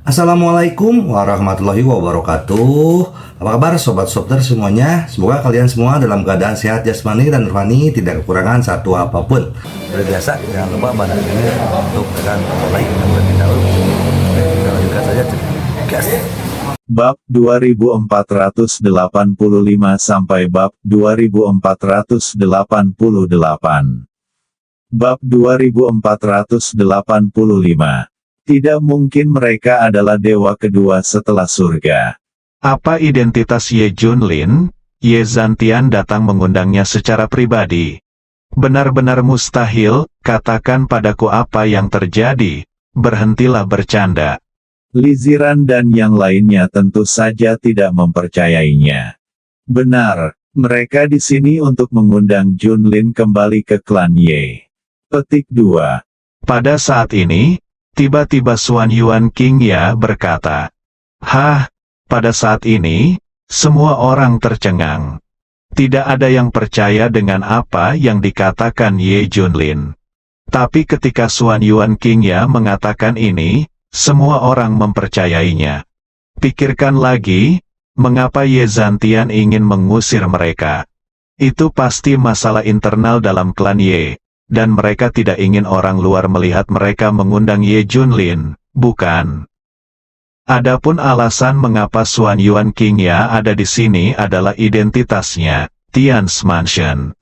Assalamualaikum warahmatullahi wabarakatuh. Apa kabar sobat Sopter semuanya? Semoga kalian semua dalam keadaan sehat jasmani dan rohani, tidak kekurangan satu apapun. Seperti biasa, jangan lupa pada ini untuk tekan tombol like dan terlebih dahulu. Oke, kita lanjutkan saja. Gas. Bab 2485 sampai bab 2488. Bab 2485. Tidak mungkin mereka adalah dewa kedua setelah surga. Apa identitas Ye Junlin? Ye Zhantian datang mengundangnya secara pribadi. Benar-benar mustahil, katakan padaku apa yang terjadi. Berhentilah bercanda. Li Ziran dan yang lainnya tentu saja tidak mempercayainya. Benar, mereka di sini untuk mengundang Junlin kembali ke klan Ye. Petik 2. Pada saat ini, tiba-tiba Xuan Yuan Qingya berkata, "Hah, pada saat ini, semua orang tercengang. Tidak ada yang percaya dengan apa yang dikatakan Ye Junlin. Tapi ketika Xuan Yuan Qingya mengatakan ini, semua orang mempercayainya. Pikirkan lagi, mengapa Ye Zhantian ingin mengusir mereka? Itu pasti masalah internal dalam klan Ye. Dan mereka tidak ingin orang luar melihat mereka mengundang Ye Junlin, bukan? Adapun alasan mengapa Xuan Yuan Qingya ada di sini adalah identitasnya, Tian's Mansion.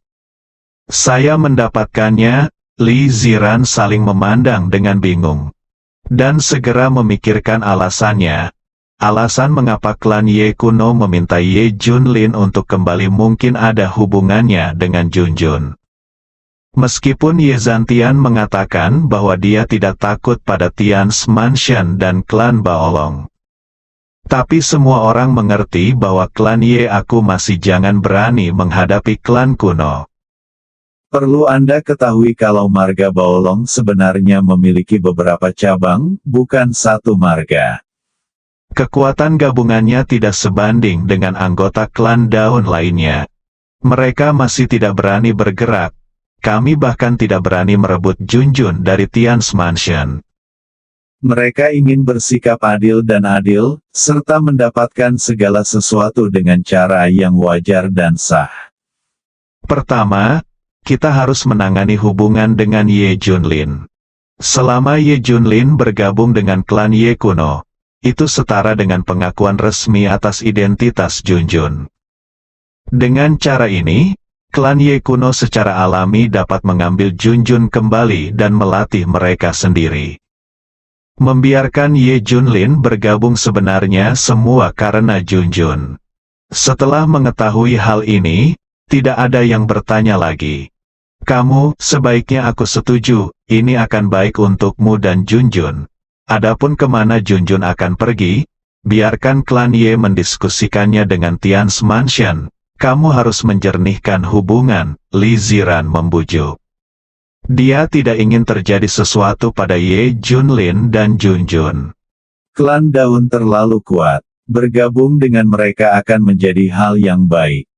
Saya mendapatkannya." Li Ziran saling memandang dengan bingung. Dan segera memikirkan alasannya. Alasan mengapa klan Ye kuno meminta Ye Junlin untuk kembali mungkin ada hubungannya dengan Junjun. Meskipun Ye Zhantian mengatakan bahwa dia tidak takut pada Tian's Mansion dan klan Baolong. Tapi semua orang mengerti bahwa klan Ye aku masih jangan berani menghadapi klan kuno. Perlu Anda ketahui kalau marga Baolong sebenarnya memiliki beberapa cabang, bukan satu marga. Kekuatan gabungannya tidak sebanding dengan anggota klan daun lainnya. Mereka masih tidak berani bergerak. Kami bahkan tidak berani merebut Junjun dari Tian's Mansion. Mereka ingin bersikap adil, serta mendapatkan segala sesuatu dengan cara yang wajar dan sah. Pertama, kita harus menangani hubungan dengan Ye Junlin. Selama Ye Junlin bergabung dengan klan Ye kuno, itu setara dengan pengakuan resmi atas identitas Junjun. Dengan cara ini, klan Ye kuno secara alami dapat mengambil Junjun kembali dan melatih mereka sendiri. Membiarkan Ye Junlin bergabung sebenarnya semua karena Junjun. Setelah mengetahui hal ini, tidak ada yang bertanya lagi. "Kamu, sebaiknya aku setuju, ini akan baik untukmu dan Junjun. Adapun kemana Junjun akan pergi, biarkan klan Ye mendiskusikannya dengan Tian's Mansion. Kamu harus menjernihkan hubungan," Li Ziran membujuk. Dia tidak ingin terjadi sesuatu pada Ye Junlin dan Junjun. Klan daun terlalu kuat. Bergabung dengan mereka akan menjadi hal yang baik.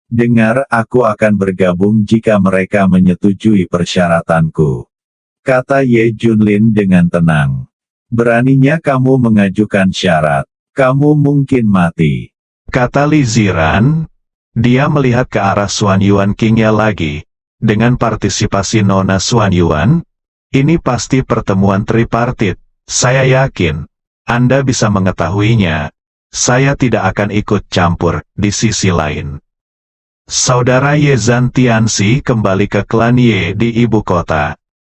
Dengar, aku akan bergabung jika mereka menyetujui persyaratanku, kata Ye Junlin dengan tenang. Beraninya kamu mengajukan syarat. Kamu mungkin mati, Kata Li Ziran. Dia melihat ke arah Xuan Yuan Qingya lagi. Dengan partisipasi Nona Xuan Yuan, ini pasti pertemuan tripartit. Saya yakin Anda bisa mengetahuinya. Saya tidak akan ikut campur. Di sisi lain, Saudara Ye Zhantiansi kembali ke klan Ye di ibu kota.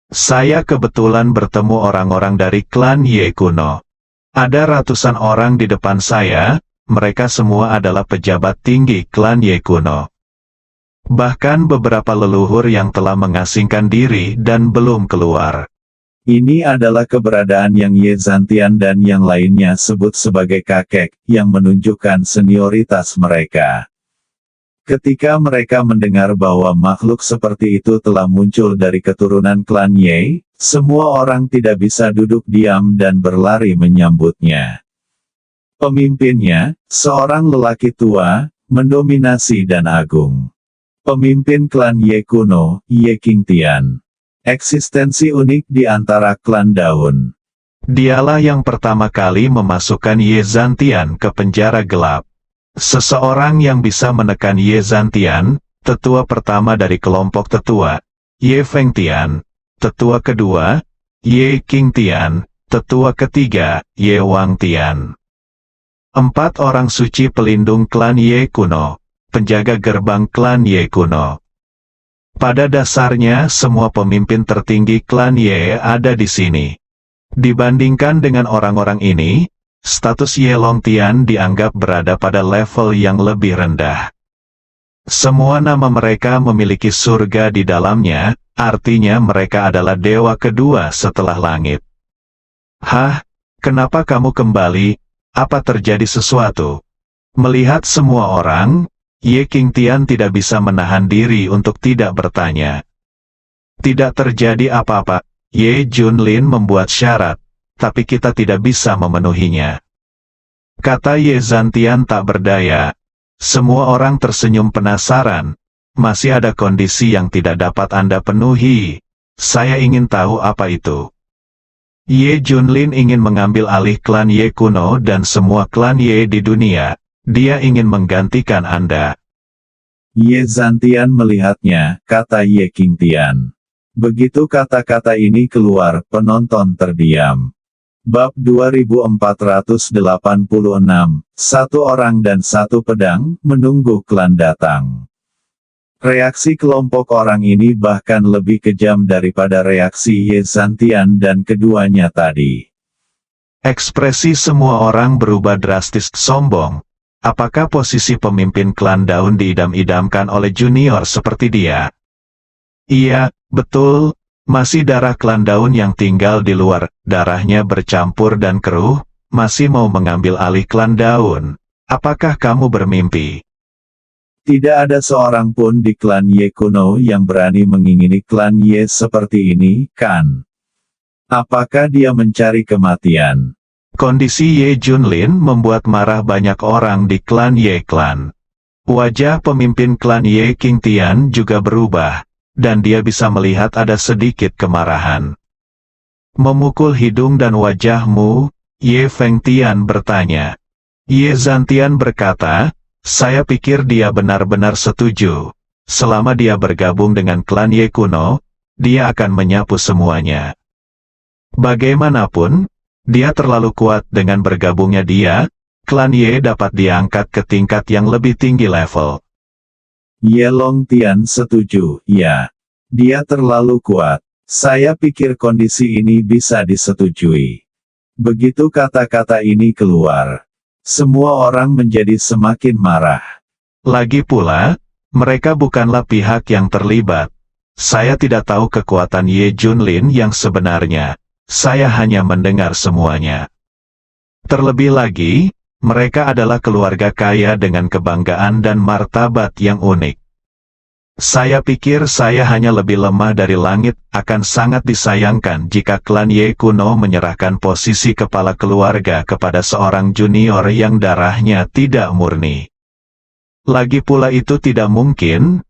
Saya kebetulan bertemu orang-orang dari klan Ye kuno. Ada ratusan orang di depan saya. Mereka semua adalah pejabat tinggi klan Ye kuno. Bahkan beberapa leluhur yang telah mengasingkan diri dan belum keluar. ini adalah keberadaan yang Ye Zhantian dan yang lainnya sebut sebagai kakek, yang menunjukkan senioritas mereka. Ketika mereka mendengar bahwa makhluk seperti itu telah muncul dari keturunan klan Ye, semua orang tidak bisa duduk diam dan berlari menyambutnya. Pemimpinnya, seorang lelaki tua, mendominasi dan agung. Pemimpin klan Ye kuno, Ye Qingtian. Eksistensi unik di antara klan daun. Dialah yang pertama kali memasukkan Ye Zhantian ke penjara gelap. Seseorang yang bisa menekan Ye Zhantian, tetua pertama dari kelompok tetua, Ye Fengtian, tetua kedua, Ye Qingtian, tetua ketiga, Ye Wangtian. 4 orang suci pelindung klan Ye kuno, penjaga gerbang klan Ye kuno. Pada dasarnya semua pemimpin tertinggi klan Ye ada di sini. Dibandingkan dengan orang-orang ini, status Ye Longtian dianggap berada pada level yang lebih rendah. Semua nama mereka memiliki surga di dalamnya, artinya mereka adalah dewa kedua setelah langit. Hah? Kenapa kamu kembali? Apa terjadi sesuatu? Melihat semua orang, Ye Qingtian tidak bisa menahan diri untuk tidak bertanya. Tidak terjadi apa-apa, Ye Junlin membuat syarat, tapi kita tidak bisa memenuhinya. Kata Ye Zhantian tak berdaya. Semua orang tersenyum penasaran. Masih ada kondisi yang tidak dapat Anda penuhi. Saya ingin tahu apa itu. Ye Junlin ingin mengambil alih klan Ye kuno dan semua klan Ye di dunia. Dia ingin menggantikan Anda. Ye Zhantian melihatnya, kata Ye Qingtian. Begitu kata-kata ini keluar, penonton terdiam. Bab 2486, satu orang dan satu pedang, menunggu klan datang. Reaksi kelompok orang ini bahkan lebih kejam daripada reaksi Ye Zhantian dan keduanya tadi. Ekspresi semua orang berubah drastis sombong. Apakah posisi pemimpin klan Daun diidam-idamkan oleh junior seperti dia? Iya, betul. Masih darah klan Daun yang tinggal di luar, darahnya bercampur dan keruh, masih mau mengambil alih klan Daun. Apakah kamu bermimpi? Tidak ada seorang pun di klan Ye kuno yang berani mengingini klan Ye seperti ini, kan? Apakah dia mencari kematian? Kondisi Ye Junlin membuat marah banyak orang di klan Ye Klan. Wajah pemimpin klan Ye Qingtian juga berubah, dan dia bisa melihat ada sedikit kemarahan. Memukul hidung dan wajahmu, Ye Fengtian bertanya. Ye Zhantian berkata, saya pikir dia benar-benar setuju. Selama dia bergabung dengan klan Ye kuno, dia akan menyapu semuanya. Bagaimanapun, dia terlalu kuat. Dengan bergabungnya dia, klan Ye dapat diangkat ke tingkat yang lebih tinggi level. Ye Longtian setuju, ya. Dia terlalu kuat. Saya pikir kondisi ini bisa disetujui. Begitu kata-kata ini keluar, semua orang menjadi semakin marah. Lagi pula, mereka bukanlah pihak yang terlibat. Saya tidak tahu kekuatan Ye Junlin yang sebenarnya. Saya hanya mendengar semuanya. Terlebih lagi, mereka adalah keluarga kaya dengan kebanggaan dan martabat yang unik. Saya pikir saya hanya lebih lemah dari langit. Akan sangat disayangkan jika klan Ye kuno menyerahkan posisi kepala keluarga kepada seorang junior yang darahnya tidak murni. Lagi pula itu tidak mungkin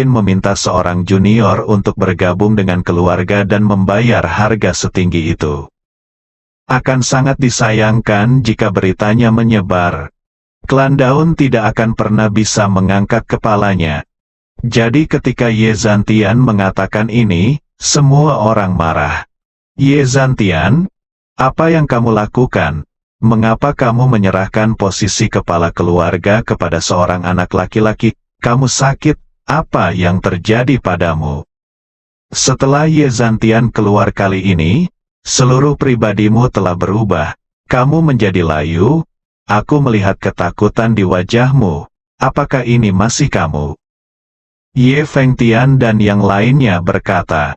meminta seorang junior untuk bergabung dengan keluarga dan membayar harga setinggi itu. Akan sangat disayangkan jika beritanya menyebar. Klan Daun tidak akan pernah bisa mengangkat kepalanya. Jadi ketika Ye Zhantian mengatakan ini, semua orang marah. Ye Zhantian, apa yang kamu lakukan? Mengapa kamu menyerahkan posisi kepala keluarga kepada seorang anak laki-laki? Kamu sakit? Apa yang terjadi padamu? Setelah Ye Zhantian keluar kali ini, seluruh pribadimu telah berubah. Kamu menjadi layu. Aku melihat ketakutan di wajahmu. Apakah ini masih kamu? Ye Fengtian dan yang lainnya berkata,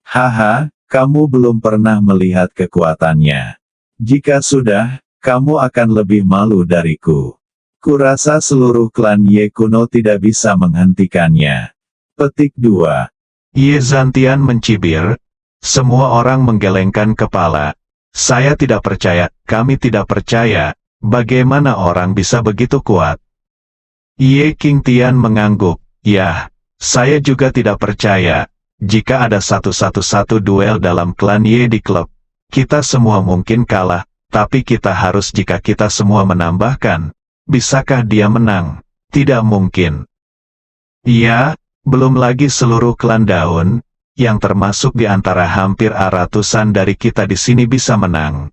Haha, kamu belum pernah melihat kekuatannya. Jika sudah, kamu akan lebih malu dariku. Kurasa seluruh klan Ye kuno tidak bisa menghentikannya. Petik 2. Ye Zhantian mencibir. Semua orang menggelengkan kepala. Saya tidak percaya, kami tidak percaya. Bagaimana orang bisa begitu kuat? Ye Qingtian mengangguk. Yah, saya juga tidak percaya. Jika ada satu duel dalam klan Ye di klub, kita semua mungkin kalah, tapi kita harus jika kita semua menambahkan. Bisakah dia menang? Tidak mungkin. Ya, belum lagi seluruh klan daun, yang termasuk di antara hampir ratusan dari kita di sini bisa menang.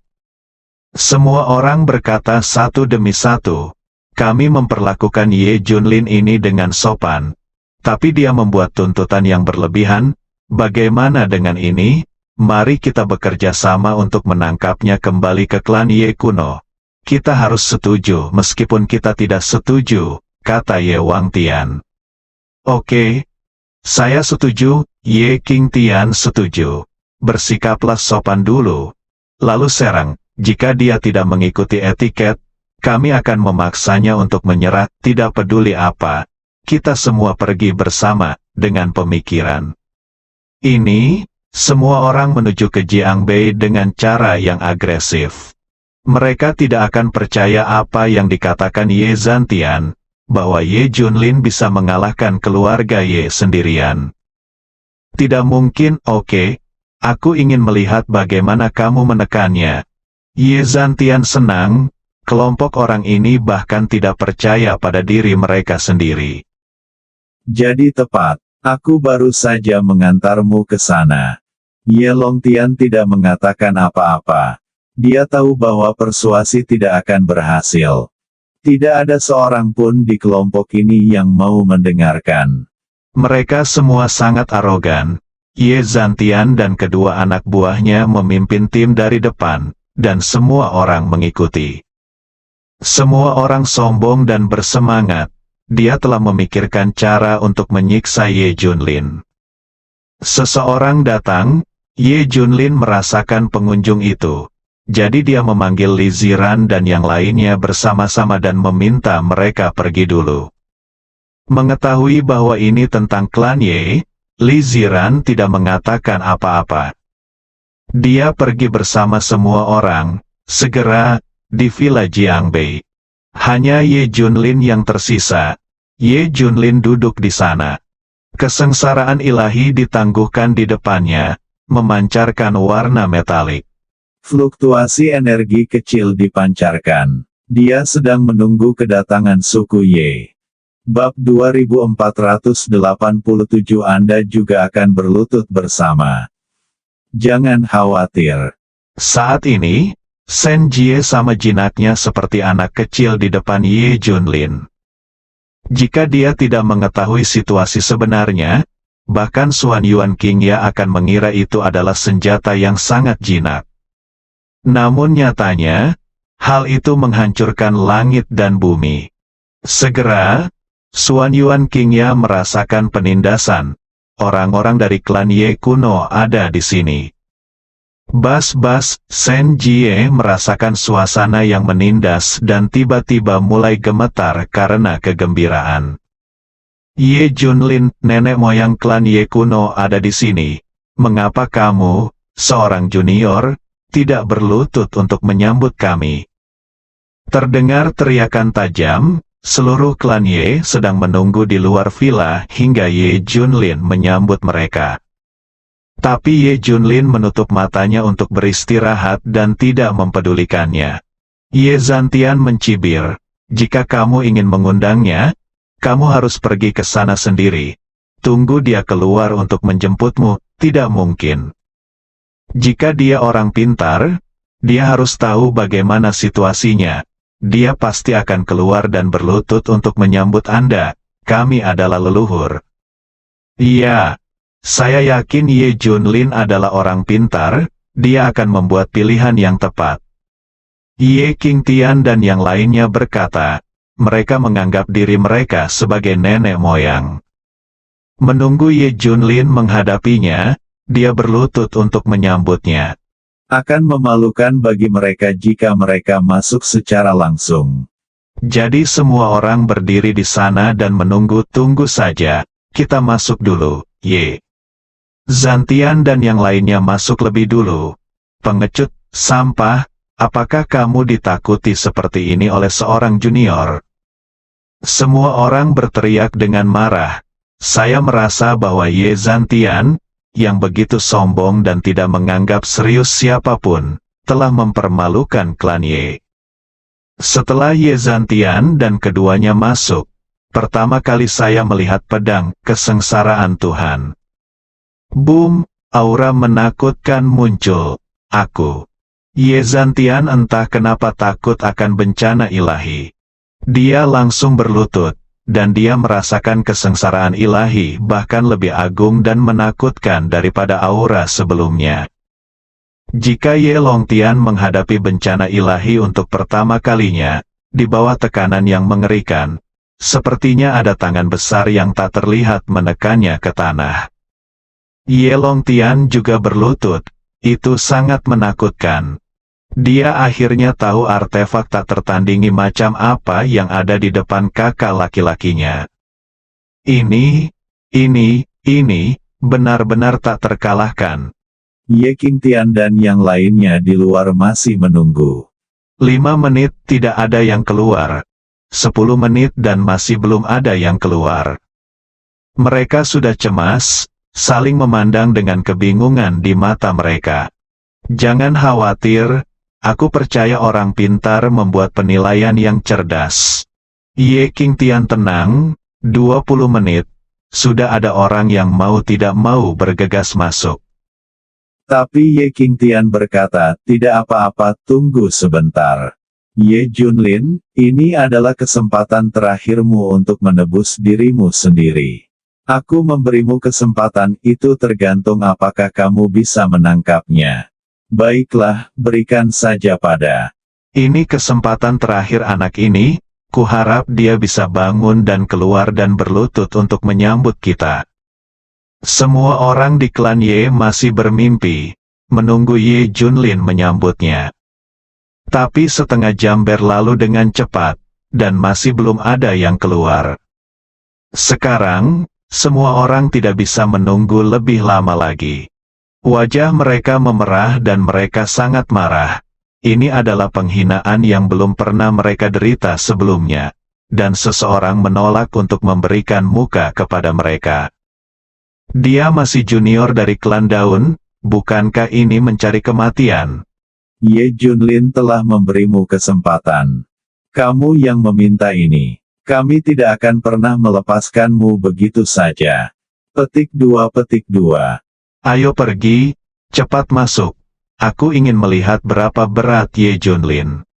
Semua orang berkata satu demi satu. Kami memperlakukan Ye Junlin ini dengan sopan. Tapi dia membuat tuntutan yang berlebihan. Bagaimana dengan ini? Mari kita bekerja sama untuk menangkapnya kembali ke klan Ye kuno. Kita harus setuju meskipun kita tidak setuju, kata Ye Wang Tian. Oke. Saya setuju, Ye King Tian setuju. Bersikaplah sopan dulu. Lalu serang, jika dia tidak mengikuti etiket, kami akan memaksanya untuk menyerah, tidak peduli apa. Kita semua pergi bersama, dengan pemikiran. Ini, semua orang menuju ke Jiangbei dengan cara yang agresif. Mereka tidak akan percaya apa yang dikatakan Ye Zhantian, bahwa Ye Junlin bisa mengalahkan keluarga Ye sendirian. Tidak mungkin, oke. Aku ingin melihat bagaimana kamu menekannya. Ye Zhantian senang. Kelompok orang ini bahkan tidak percaya pada diri mereka sendiri. Jadi tepat, aku baru saja mengantarmu ke sana. Ye Longtian tidak mengatakan apa-apa. Dia tahu bahwa persuasi tidak akan berhasil. Tidak ada seorang pun di kelompok ini yang mau mendengarkan. Mereka semua sangat arogan. Ye Zhantian dan kedua anak buahnya memimpin tim dari depan, dan semua orang mengikuti. Semua orang sombong dan bersemangat. Dia telah memikirkan cara untuk menyiksa Ye Junlin. Seseorang datang, Ye Junlin merasakan pengunjung itu. Jadi dia memanggil Li Ziran dan yang lainnya bersama-sama dan meminta mereka pergi dulu. Mengetahui bahwa ini tentang klan Ye, Li Ziran tidak mengatakan apa-apa. Dia pergi bersama semua orang, segera, di Villa Jiangbei. Hanya Ye Junlin yang tersisa. Ye Junlin duduk di sana. Kesengsaraan ilahi ditangguhkan di depannya, memancarkan warna metalik. Fluktuasi energi kecil dipancarkan. Dia sedang menunggu kedatangan suku Ye. Bab 2487 Anda juga akan berlutut bersama. Jangan khawatir. Saat ini, Shen Jie sama jinaknya seperti anak kecil di depan Ye Junlin. Jika dia tidak mengetahui situasi sebenarnya, bahkan Xuan Yuan Qingya akan mengira itu adalah senjata yang sangat jinak. Namun nyatanya, hal itu menghancurkan langit dan bumi. Segera, Xuan Yuan Qingya merasakan penindasan. Orang-orang dari klan Ye kuno ada di sini. Bas-bas, Shen Jie merasakan suasana yang menindas dan tiba-tiba mulai gemetar karena kegembiraan. Ye Junlin, nenek moyang klan Ye kuno ada di sini. Mengapa kamu, seorang junior, tidak berlutut untuk menyambut kami? Terdengar teriakan tajam, seluruh klan Ye sedang menunggu di luar villa hingga Ye Junlin menyambut mereka. Tapi Ye Junlin menutup matanya untuk beristirahat dan tidak mempedulikannya. Ye Zhantian mencibir, jika kamu ingin mengundangnya, kamu harus pergi ke sana sendiri. Tunggu dia keluar untuk menjemputmu, tidak mungkin. Jika dia orang pintar, dia harus tahu bagaimana situasinya. Dia pasti akan keluar dan berlutut untuk menyambut Anda. Kami adalah leluhur. Iya. Saya yakin Ye Junlin adalah orang pintar, dia akan membuat pilihan yang tepat. Ye King Tian dan yang lainnya berkata, mereka menganggap diri mereka sebagai nenek moyang. Menunggu Ye Junlin menghadapinya, dia berlutut untuk menyambutnya. Akan memalukan bagi mereka jika mereka masuk secara langsung. Jadi semua orang berdiri di sana dan menunggu. Tunggu saja, kita masuk dulu, Ye Zhantian dan yang lainnya masuk lebih dulu. Pengecut, sampah, apakah kamu ditakuti seperti ini oleh seorang junior? Semua orang berteriak dengan marah. Saya merasa bahwa Ye Zhantian, yang begitu sombong dan tidak menganggap serius siapapun, telah mempermalukan klan Ye. Setelah Ye Zhantian dan keduanya masuk, pertama kali saya melihat pedang kesengsaraan Tuhan. Boom, aura menakutkan muncul. Ye Zhantian entah kenapa takut akan bencana ilahi. Dia langsung berlutut, dan dia merasakan kesengsaraan ilahi bahkan lebih agung dan menakutkan daripada aura sebelumnya. Jika Ye Longtian menghadapi bencana ilahi untuk pertama kalinya, di bawah tekanan yang mengerikan, sepertinya ada tangan besar yang tak terlihat menekannya ke tanah. Ye Longtian juga berlutut, itu sangat menakutkan. Dia akhirnya tahu artefak tak tertandingi macam apa yang ada di depan kakak laki-lakinya. Ini benar-benar tak terkalahkan. Ye Qingtian dan yang lainnya di luar masih menunggu. 5 menit tidak ada yang keluar. 10 menit dan masih belum ada yang keluar. Mereka sudah cemas, saling memandang dengan kebingungan di mata mereka. Jangan khawatir, aku percaya orang pintar membuat penilaian yang cerdas. Ye Qingtian tenang, 20 menit, sudah ada orang yang mau tidak mau bergegas masuk. Tapi Ye Qingtian berkata, tidak apa-apa, tunggu sebentar. Ye Junlin, ini adalah kesempatan terakhirmu untuk menebus dirimu sendiri. Aku memberimu kesempatan itu tergantung apakah kamu bisa menangkapnya. Baiklah, berikan saja pada. Ini kesempatan terakhir anak ini, kuharap dia bisa bangun dan keluar dan berlutut untuk menyambut kita. Semua orang di klan Ye masih bermimpi, menunggu Ye Junlin menyambutnya. Tapi setengah jam berlalu dengan cepat, dan masih belum ada yang keluar. Sekarang, semua orang tidak bisa menunggu lebih lama lagi. Wajah mereka memerah dan mereka sangat marah. Ini adalah penghinaan yang belum pernah mereka derita sebelumnya, dan seseorang menolak untuk memberikan muka kepada mereka. Dia masih junior dari klan Daun, bukankah ini mencari kematian? Ye Junlin telah memberimu kesempatan. Kamu yang meminta ini. Kami tidak akan pernah melepaskanmu begitu saja. Petik 2. Ayo pergi, cepat masuk. Aku ingin melihat berapa berat Ye Junlin.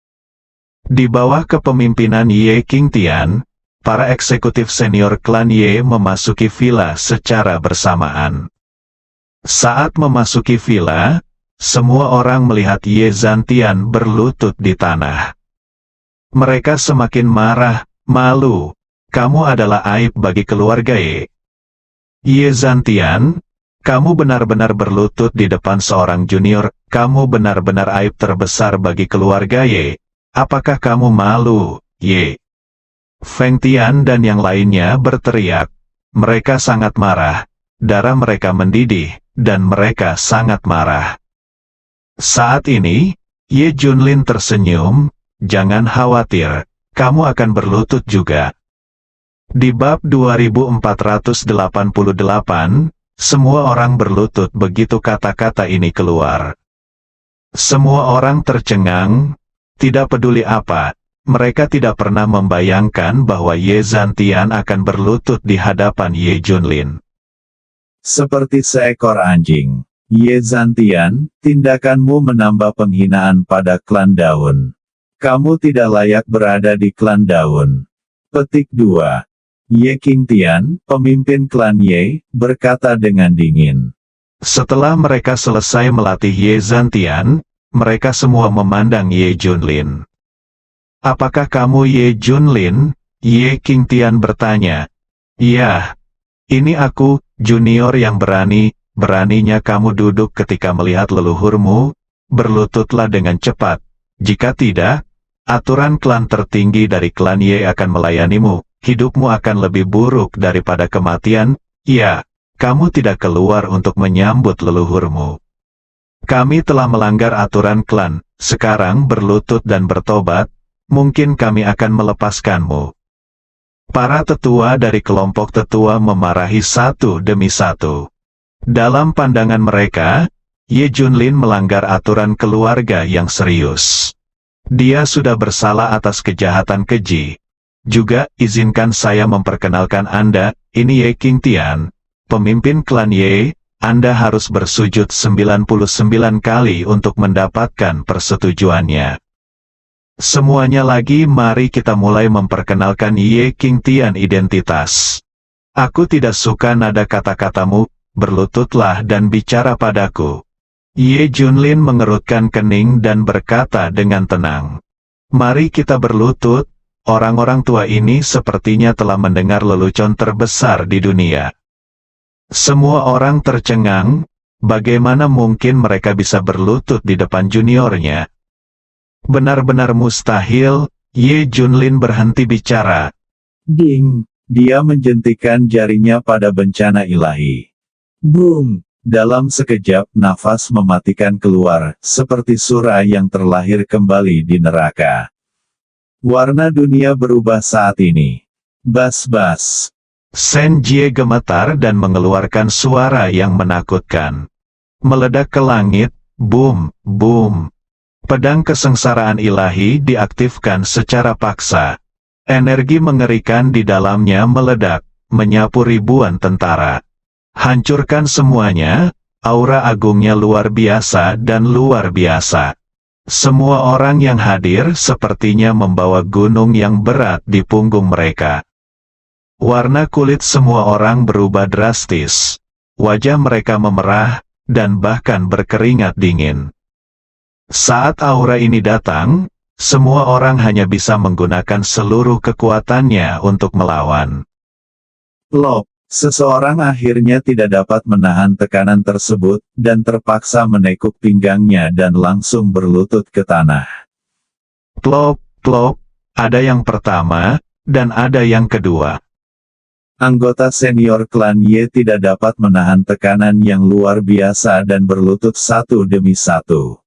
Di bawah kepemimpinan Ye Qingtian, para eksekutif senior klan Ye memasuki villa secara bersamaan. Saat memasuki villa, semua orang melihat Ye Zhantian berlutut di tanah. Mereka semakin marah. Malu, kamu adalah aib bagi keluarga Ye. Ye Zhantian, kamu benar-benar berlutut di depan seorang junior, kamu benar-benar aib terbesar bagi keluarga Ye. Apakah kamu malu, Ye? Feng Tian dan yang lainnya berteriak. Mereka sangat marah, darah mereka mendidih, dan mereka sangat marah. Saat ini, Ye Junlin tersenyum, jangan khawatir. Kamu akan berlutut juga. Di bab 2488, semua orang berlutut begitu kata-kata ini keluar. Semua orang tercengang, tidak peduli apa, mereka tidak pernah membayangkan bahwa Ye Zhantian akan berlutut di hadapan Ye Junlin. Seperti seekor anjing. Ye Zhantian, tindakanmu menambah penghinaan pada klan Daun. Kamu tidak layak berada di klan Daun. Petik 2. Ye Qingtian, pemimpin klan Ye, berkata dengan dingin. Setelah mereka selesai melatih Ye Zhantian, mereka semua memandang Ye Junlin. Apakah kamu Ye Junlin? Ye Qingtian bertanya. Iya. Ini aku, junior yang berani, beraninya kamu duduk ketika melihat leluhurmu, berlututlah dengan cepat. Jika tidak, aturan klan tertinggi dari klan Ye akan melayanimu, hidupmu akan lebih buruk daripada kematian. Ya, kamu tidak keluar untuk menyambut leluhurmu. Kami telah melanggar aturan klan, sekarang berlutut dan bertobat, mungkin kami akan melepaskanmu. Para tetua dari kelompok tetua memarahi satu demi satu. Dalam pandangan mereka, Ye Junlin melanggar aturan keluarga yang serius. Dia sudah bersalah atas kejahatan keji. Juga, izinkan saya memperkenalkan Anda, ini Ye Qingtian, pemimpin klan Ye. Anda harus bersujud 99 kali untuk mendapatkan persetujuannya. Semuanya lagi, mari kita mulai memperkenalkan Ye Qingtian identitas. Aku tidak suka nada kata-katamu, berlututlah dan bicara padaku. Ye Junlin mengerutkan kening dan berkata dengan tenang. Mari kita berlutut, orang-orang tua ini sepertinya telah mendengar lelucon terbesar di dunia. Semua orang tercengang, bagaimana mungkin mereka bisa berlutut di depan juniornya? Benar-benar mustahil. Ye Junlin berhenti bicara. Ding! Dia menjentikan jarinya pada bencana ilahi. Boom! Dalam sekejap, nafas mematikan keluar, seperti Sura yang terlahir kembali di neraka. Warna dunia berubah saat ini. Bas-bas. Sen Jie gemetar dan mengeluarkan suara yang menakutkan. Meledak ke langit, boom, boom. Pedang kesengsaraan ilahi diaktifkan secara paksa. Energi mengerikan di dalamnya meledak, menyapu ribuan tentara. Hancurkan semuanya, aura agungnya luar biasa dan luar biasa. Semua orang yang hadir sepertinya membawa gunung yang berat di punggung mereka. Warna kulit semua orang berubah drastis. Wajah mereka memerah, dan bahkan berkeringat dingin. Saat aura ini datang, semua orang hanya bisa menggunakan seluruh kekuatannya untuk melawan. Plop! Seseorang akhirnya tidak dapat menahan tekanan tersebut, dan terpaksa menekuk pinggangnya dan langsung berlutut ke tanah. Plop, plop, ada yang pertama, dan ada yang kedua. Anggota senior klan Ye tidak dapat menahan tekanan yang luar biasa dan berlutut satu demi satu.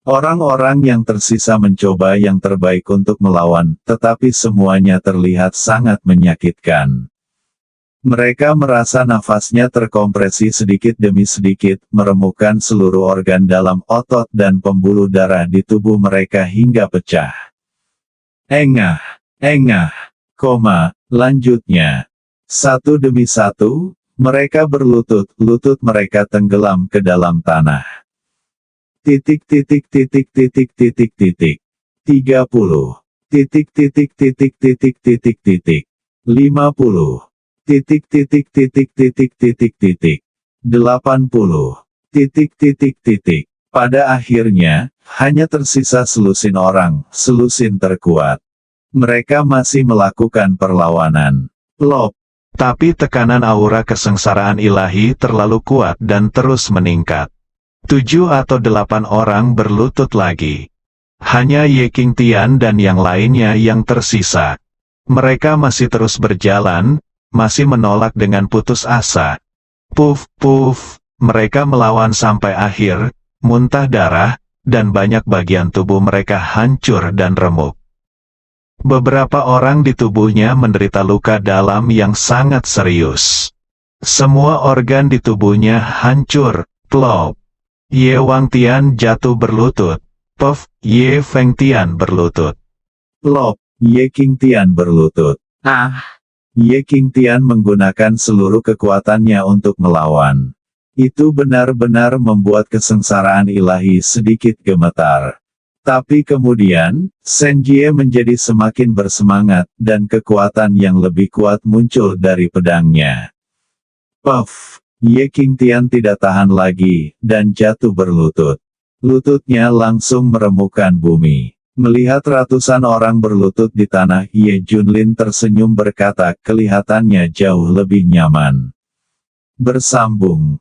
Orang-orang yang tersisa mencoba yang terbaik untuk melawan, tetapi semuanya terlihat sangat menyakitkan. Mereka merasa nafasnya terkompresi sedikit demi sedikit, meremukkan seluruh organ dalam otot dan pembuluh darah di tubuh mereka hingga pecah. Engah, lanjutnya. Satu demi satu, mereka berlutut, lutut mereka tenggelam ke dalam tanah. 30. 50. 80. Pada akhirnya, hanya tersisa selusin orang, selusin terkuat. Mereka masih melakukan perlawanan. Plop! Tapi tekanan aura kesengsaraan ilahi terlalu kuat dan terus meningkat. 7 atau 8 orang berlutut lagi. Hanya Ye Qingtian dan yang lainnya yang tersisa. Mereka masih terus berjalan, masih menolak dengan putus asa. Puf, puf, mereka melawan sampai akhir, muntah darah, dan banyak bagian tubuh mereka hancur dan remuk. Beberapa orang di tubuhnya menderita luka dalam yang sangat serius. Semua organ di tubuhnya hancur, plop. Ye Wangtian jatuh berlutut. Puff, Ye Fengtian berlutut. Plop, Ye Qingtian berlutut. Ye Qingtian menggunakan seluruh kekuatannya untuk melawan. Itu benar-benar membuat kesengsaraan ilahi sedikit gemetar. Tapi kemudian, Sen Jie menjadi semakin bersemangat, dan kekuatan yang lebih kuat muncul dari pedangnya. Puff! Ye Qingtian tidak tahan lagi, dan jatuh berlutut. Lututnya langsung meremukkan bumi. Melihat ratusan orang berlutut di tanah, Ye Junlin tersenyum berkata, kelihatannya jauh lebih nyaman. Bersambung.